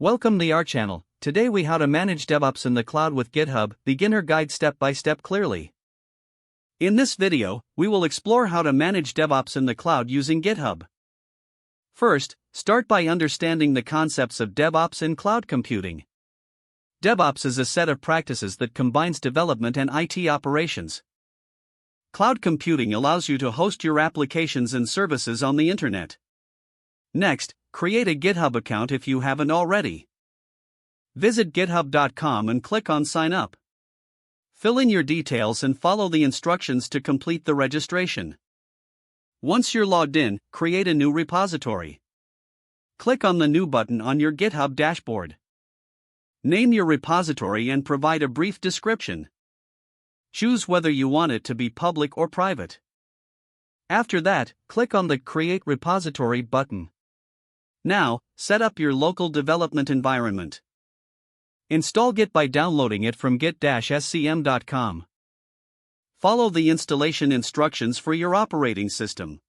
Welcome to our channel. Today we how to manage DevOps in the cloud with GitHub, beginner guide step by step clearly. In this video, we will explore how to manage DevOps in the cloud using GitHub. First, start by understanding the concepts of DevOps in cloud computing. DevOps is a set of practices that combines development and IT operations. Cloud computing allows you to host your applications and services on the internet. Next, create a GitHub account if you haven't already. Visit github.com and click on Sign Up. Fill in your details and follow the instructions to complete the registration. Once you're logged in, create a new repository. Click on the New button on your GitHub dashboard. Name your repository and provide a brief description. Choose whether you want it to be public or private. After that, click on the Create Repository button. Now, set up your local development environment. Install Git by downloading it from git-scm.com. Follow the installation instructions for your operating system.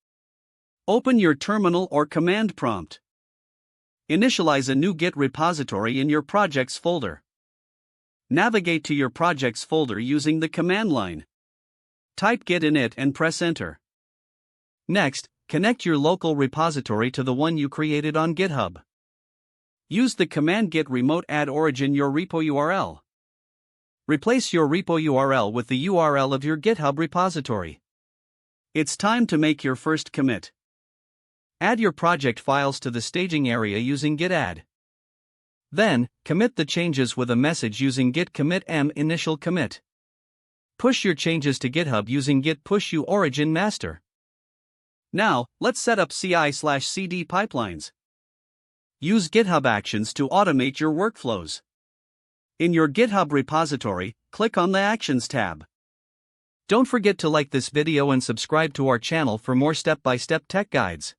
Open your terminal or command prompt. Initialize a new Git repository in your projects folder. Navigate to your projects folder using the command line. Type Git in it and press Enter. Next, connect your local repository to the one you created on GitHub. Use the command git remote add origin your repo URL. Replace your repo URL with the URL of your GitHub repository. It's time to make your first commit. Add your project files to the staging area using git add. Then, commit the changes with a message using git commit m initial commit. Push your changes to GitHub using git push u origin master. Now, let's set up CI/CD pipelines. Use GitHub Actions to automate your workflows. In your GitHub repository, click on the Actions tab. Don't forget to like this video and subscribe to our channel for more step-by-step tech guides.